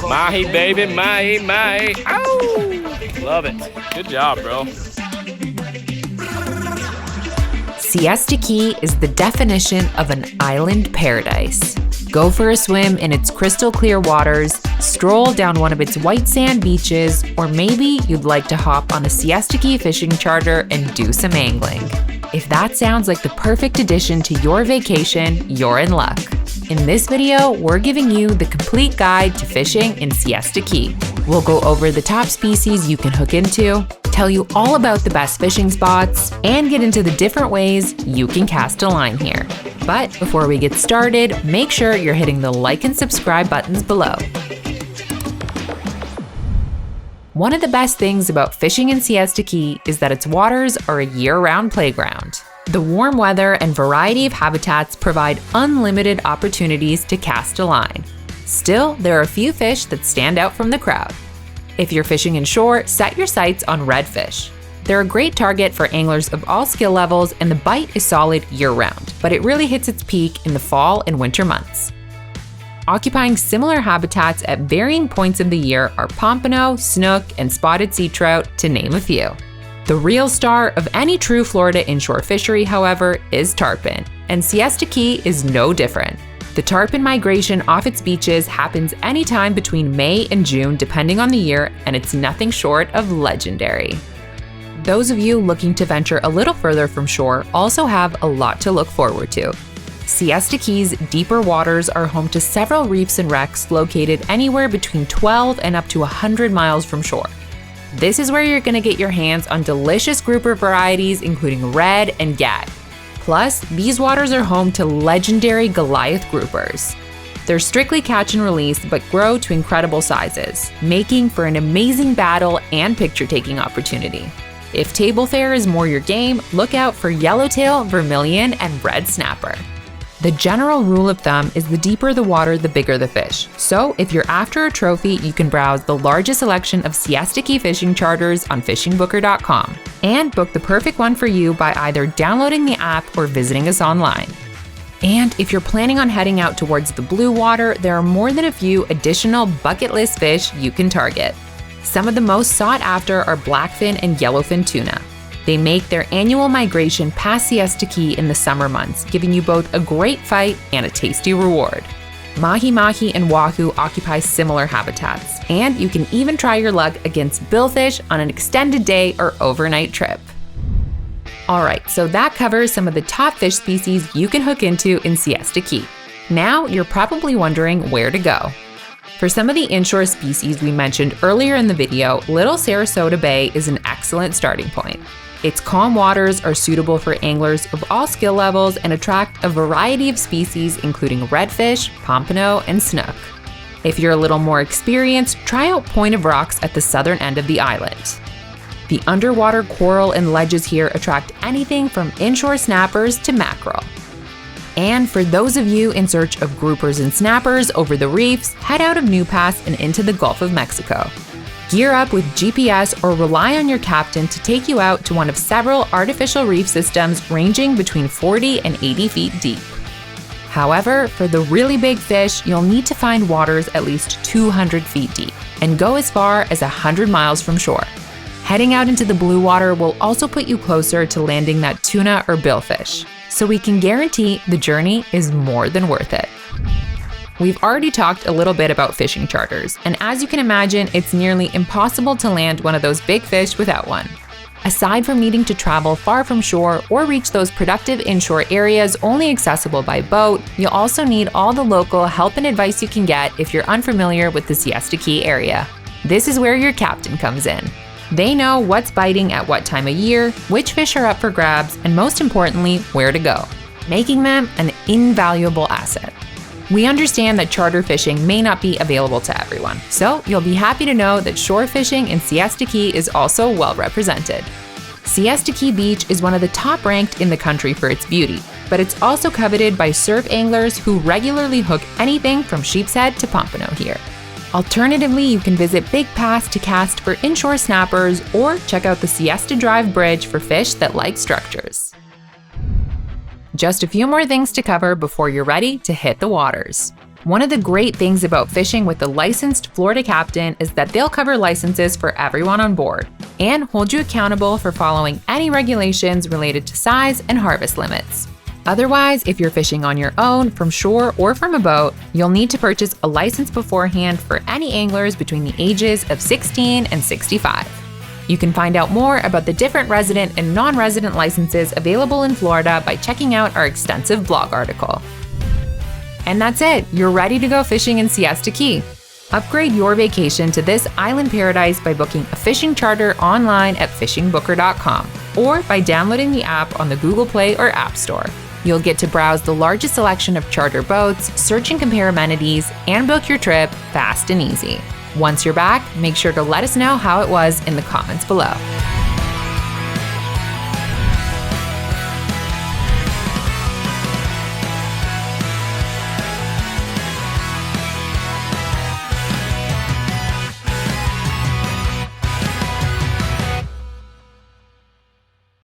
Mahi, baby, mahi, mahi. Ow! Love it. Good job, bro. Siesta Key is the definition of an island paradise. Go for a swim in its crystal clear waters, stroll down one of its white sand beaches, or maybe you'd like to hop on a Siesta Key fishing charter and do some angling. If that sounds like the perfect addition to your vacation, you're in luck. In this video, we're giving you the complete guide to fishing in Siesta Key. We'll go over the top species you can hook into, tell you all about the best fishing spots, and get into the different ways you can cast a line here. But before we get started, make sure you're hitting the like and subscribe buttons below. One of the best things about fishing in Siesta Key is that its waters are a year-round playground. The warm weather and variety of habitats provide unlimited opportunities to cast a line. Still, there are a few fish that stand out from the crowd. If you're fishing inshore, set your sights on redfish. They're a great target for anglers of all skill levels, and the bite is solid year-round, but it really hits its peak in the fall and winter months. Occupying similar habitats at varying points of the year are pompano, snook, and spotted sea trout, to name a few. The real star of any true Florida inshore fishery, however, is tarpon, and Siesta Key is no different. The tarpon migration off its beaches happens anytime between May and June, depending on the year, and it's nothing short of legendary. Those of you looking to venture a little further from shore also have a lot to look forward to. Siesta Key's deeper waters are home to several reefs and wrecks located anywhere between 12 and up to 100 miles from shore. This is where you're going to get your hands on delicious grouper varieties including red and gag. Plus, these waters are home to legendary Goliath groupers. They're strictly catch and release but grow to incredible sizes, making for an amazing battle and picture-taking opportunity. If table fare is more your game, look out for Yellowtail, Vermillion, and red snapper. The general rule of thumb is the deeper the water, the bigger the fish. So if you're after a trophy, you can browse the largest selection of Siesta Key fishing charters on fishingbooker.com and book the perfect one for you by either downloading the app or visiting us online. And if you're planning on heading out towards the blue water, there are more than a few additional bucket list fish you can target. Some of the most sought after are blackfin and yellowfin tuna. They make their annual migration past Siesta Key in the summer months, giving you both a great fight and a tasty reward. Mahi-mahi and wahoo occupy similar habitats, and you can even try your luck against billfish on an extended day or overnight trip. Alright, so that covers some of the top fish species you can hook into in Siesta Key. Now you're probably wondering where to go. For some of the inshore species we mentioned earlier in the video, Little Sarasota Bay is an excellent starting point. Its calm waters are suitable for anglers of all skill levels and attract a variety of species including redfish, pompano, and snook. If you're a little more experienced, try out Point of Rocks at the southern end of the island. The underwater coral and ledges here attract anything from inshore snappers to mackerel. And for those of you in search of groupers and snappers over the reefs, head out of New Pass and into the Gulf of Mexico. Gear up with GPS or rely on your captain to take you out to one of several artificial reef systems ranging between 40 and 80 feet deep. However, for the really big fish, you'll need to find waters at least 200 feet deep and go as far as 100 miles from shore. Heading out into the blue water will also put you closer to landing that tuna or billfish, so we can guarantee the journey is more than worth it. We've already talked a little bit about fishing charters, and as you can imagine, it's nearly impossible to land one of those big fish without one. Aside from needing to travel far from shore or reach those productive inshore areas only accessible by boat, you'll also need all the local help and advice you can get if you're unfamiliar with the Siesta Key area. This is where your captain comes in. They know what's biting at what time of year, which fish are up for grabs, and most importantly, where to go, making them an invaluable asset. We understand that charter fishing may not be available to everyone, so you'll be happy to know that shore fishing in Siesta Key is also well represented. Siesta Key Beach is one of the top ranked in the country for its beauty, but it's also coveted by surf anglers who regularly hook anything from sheepshead to pompano here. Alternatively, you can visit Big Pass to cast for inshore snappers or check out the Siesta Drive Bridge for fish that like structures. Just a few more things to cover before you're ready to hit the waters. One of the great things about fishing with the licensed Florida captain is that they'll cover licenses for everyone on board and hold you accountable for following any regulations related to size and harvest limits. Otherwise, if you're fishing on your own, from shore or from a boat, you'll need to purchase a license beforehand for any anglers between the ages of 16 and 65. You can find out more about the different resident and non-resident licenses available in Florida by checking out our extensive blog article. And that's it, you're ready to go fishing in Siesta Key. Upgrade your vacation to this island paradise by booking a fishing charter online at fishingbooker.com or by downloading the app on the Google Play or App Store. You'll get to browse the largest selection of charter boats, search and compare amenities, and book your trip fast and easy. Once you're back, make sure to let us know how it was in the comments below.